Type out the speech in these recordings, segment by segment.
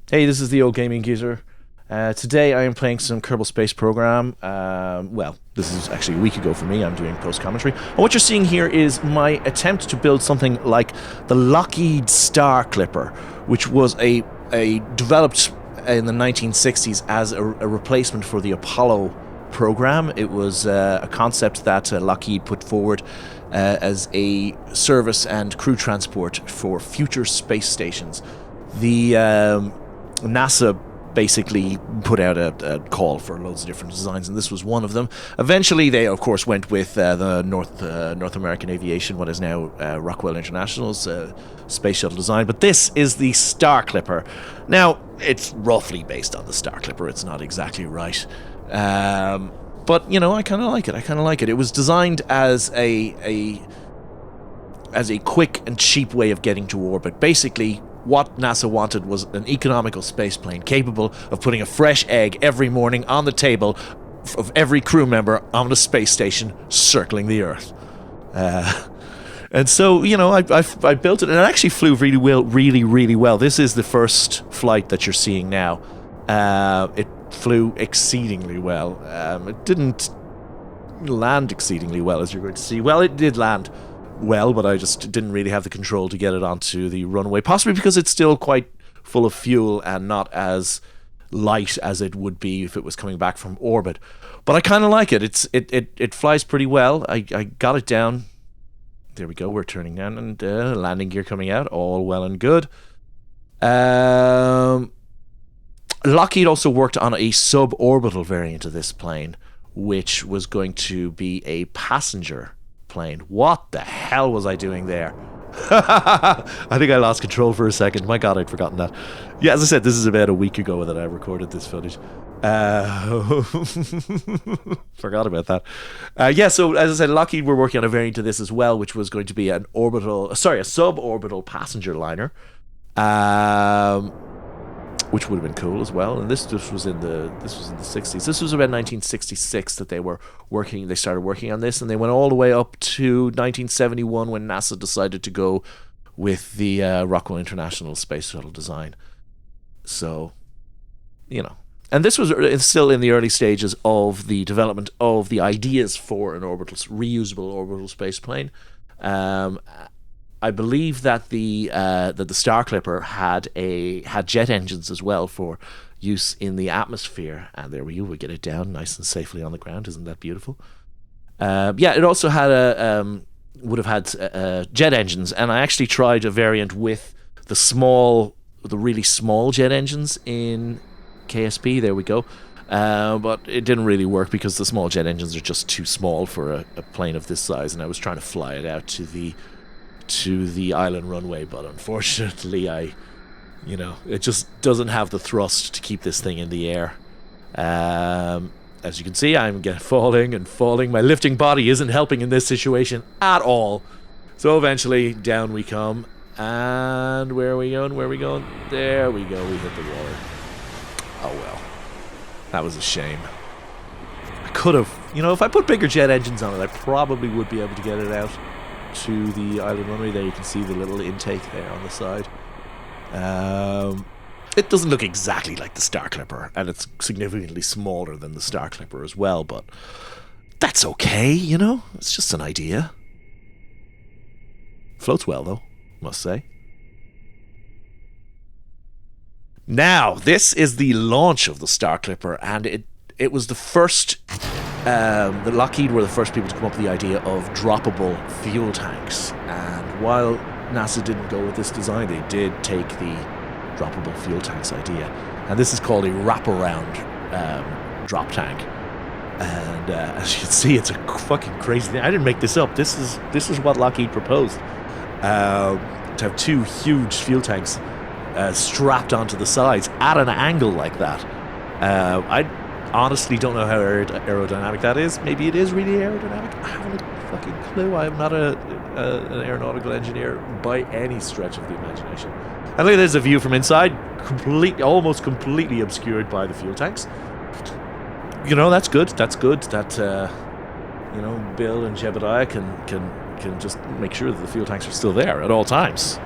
Hey, this is the old gaming geezer. Today I am playing some Kerbal Space Program. Well, this is actually a week ago for me. I'm doing post-commentary. And what you're seeing here is my attempt to build something like the Lockeed Starclipper, which was a developed in the 1960s as a replacement for the Apollo program. It was a concept that Lockheed put forward as a service and crew transport for future space stations. The NASA basically put out a call for loads of different designs, and this was one of them. Eventually, they of course went with the North American Aviation, what is now Rockwell International's space shuttle design. But this is the Starclipper. Now, it's roughly based on the Starclipper. It's not exactly right, but you know, I kind of like it. It was designed as a quick and cheap way of getting to orbit. Basically, what NASA wanted was an economical spaceplane capable of putting a fresh egg every morning on the table of every crew member on the space station circling the Earth. And so, you know, I built it, and it actually flew really well. This is the first flight that you're seeing now. It flew exceedingly well. It didn't land exceedingly well, as you're going to see. Well, it did land well, but I just didn't really have the control to get it onto the runway, possibly because it's still quite full of fuel and not as light as it would be if it was coming back from orbit. But I kind of like it. It flies pretty well. I got it down. There we go. We're turning down, and landing gear coming out. All well and good. Lockheed also worked on a suborbital variant of this plane, which was going to be a passenger plane. What the hell was I doing there? I think I lost control for a second. My god, I'd forgotten that. Yeah, as I said, this is about a week ago that I recorded this footage. Forgot about that. Yeah, so as I said, Lockheed were working on a variant of this as well, which was going to be a suborbital passenger liner. Which would have been cool as well. And this was in the 60s. This was about 1966 that they started working on this, and they went all the way up to 1971 when NASA decided to go with the Rockwell International Space Shuttle design. So, you know. And this was still in the early stages of the development of the ideas for an reusable orbital space plane. I believe that the Starclipper had jet engines as well for use in the atmosphere, and there we get it down nice and safely on the ground. Isn't that beautiful? Yeah, it also had would have had jet engines, and I actually tried a variant with the really small jet engines in KSP. There we go. But it didn't really work because the small jet engines are just too small for a plane of this size, and I was trying to fly it out to the island runway, but unfortunately it just doesn't have the thrust to keep this thing in the air. As you can see, I'm falling and falling. My lifting body isn't helping in this situation at all. So eventually down we come, and where are we going? There we go, we hit the water. Oh well, that was a shame. I could have, if I put bigger jet engines on it, I probably would be able to get it out to the island runway. There you can see the little intake there on the side. It doesn't look exactly like the Starclipper, and it's significantly smaller than the Starclipper as well, but that's okay, it's just an idea. Floats well though, must say. Now, this is the launch of the Starclipper, and it was the first. The Lockheed were the first people to come up with the idea of droppable fuel tanks, and while NASA didn't go with this design, they did take the droppable fuel tanks idea, and this is called a wraparound drop tank. And as you can see, it's a fucking crazy thing. I didn't make this up. This is what Lockheed proposed, to have two huge fuel tanks strapped onto the sides at an angle like that. I honestly don't know how aerodynamic that is. Maybe it is really aerodynamic. I haven't a fucking clue. I am not an aeronautical engineer by any stretch of the imagination. And look, there's a view from inside, almost completely obscured by the fuel tanks. That's good. That's good. That Bill and Jebediah can just make sure that the fuel tanks are still there at all times.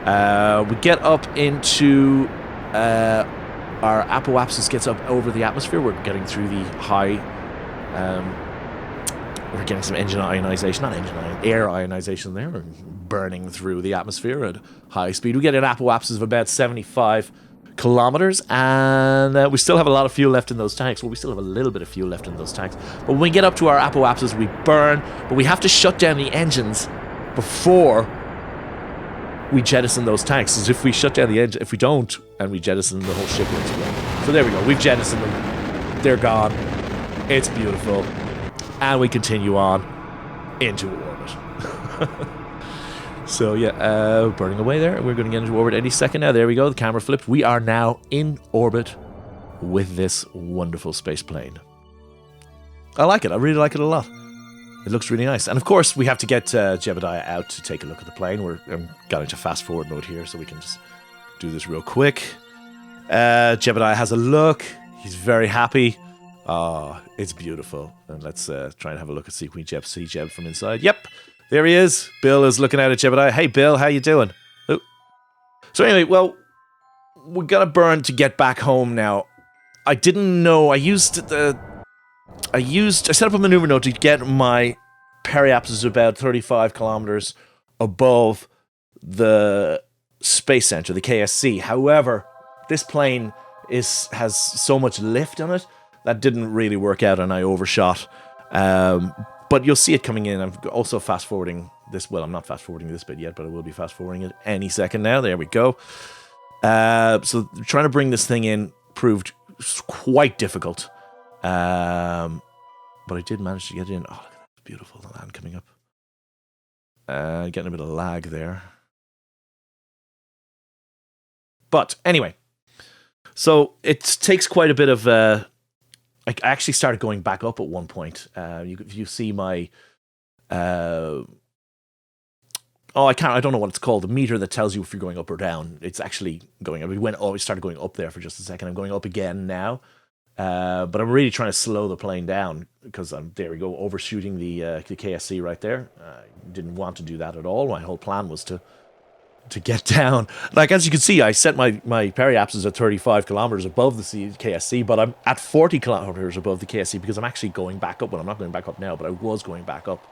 We get up into our apoapsis gets up over the atmosphere. We're getting through the high. We're getting some engine ionization, not engine air ionization there. We're burning through the atmosphere at high speed. We get an apoapsis of about 75 kilometers, and we still have a lot of fuel left in those tanks. Well, we still have a little bit of fuel left in those tanks. But when we get up to our apoapsis, we burn, but we have to shut down the engines before we jettison those tanks. As if we shut down the engine, if we don't, and we jettison, the whole ship will explode. So there we go. We've jettisoned them. They're gone. It's beautiful. And we continue on into orbit. So yeah, burning away there. We're going to get into orbit any second now. There we go. The camera flipped. We are now in orbit with this wonderful space plane. I like it. I really like it a lot. It looks really nice. And of course, we have to get Jebediah out to take a look at the plane. We're got into fast forward mode here, so we can just do this real quick. Jebediah has a look. He's very happy. Oh, it's beautiful. And let's try and have a look and see if we see Jeb from inside. Yep, there he is. Bill is looking out at Jebediah. Hey, Bill, how you doing? Oh. So anyway, well, we're gonna burn to get back home now. I didn't know. I set up a maneuver node to get my periapsis about 35 kilometers above the space center, the KSC. However, this plane has so much lift on it that didn't really work out, and I overshot. But you'll see it coming in. I'm also fast forwarding this. Well, I'm not fast forwarding this bit yet, but I will be fast forwarding it any second now. There we go. So trying to bring this thing in proved quite difficult. But I did manage to get in. Oh, look at that. Beautiful. The land coming up. Getting a bit of lag there. But anyway. So it takes quite a bit of... I actually started going back up at one point. You see my... I don't know what it's called. The meter that tells you if you're going up or down. It's actually going up. We started going up there for just a second. I'm going up again now. But I'm really trying to slow the plane down because there we go, overshooting the KSC right there. Didn't want to do that at all. My whole plan was to get down. Like, as you can see, I set my periapsis at 35 kilometers above the KSC, but I'm at 40 kilometers above the KSC because I'm actually going back up. Well, I'm not going back up now, but I was going back up,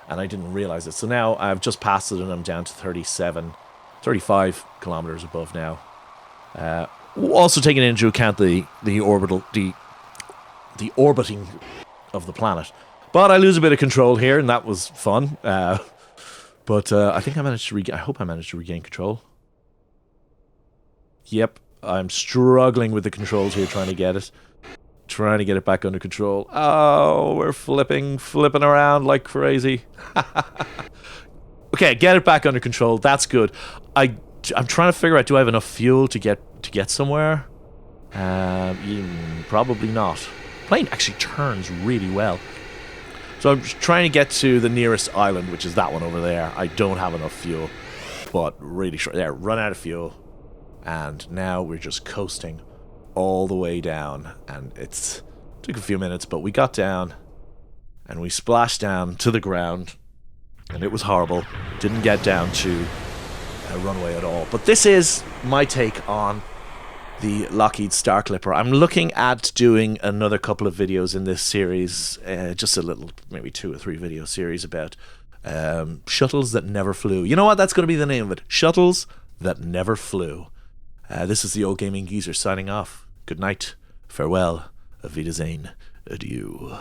and I didn't realize it. So now I've just passed it, and I'm down to 35 kilometers above now. Also taking into account the orbiting of the planet. But I lose a bit of control here, and that was fun. But I think I managed to I hope I managed to regain control. Yep, I'm struggling with the controls here, trying to get it back under control. Oh, we're flipping around like crazy. Okay, get it back under control. That's good. I'm trying to figure out, do I have enough fuel to get somewhere? Probably not. Plane actually turns really well. So I'm trying to get to the nearest island, which is that one over there. I don't have enough fuel, but really short. There, run out of fuel. And now we're just coasting all the way down. And it took a few minutes, but we got down and we splashed down to the ground. And it was horrible. Didn't get down to a runway at all. But this is my take on the Lockeed Starclipper. I'm looking at doing another couple of videos in this series, just a little, maybe 2 or 3 video series about shuttles that never flew. You know what? That's going to be the name of it. Shuttles that never flew. This is the Old Gaming Geezer signing off. Good night. Farewell. Auf Wiedersehen. Adieu.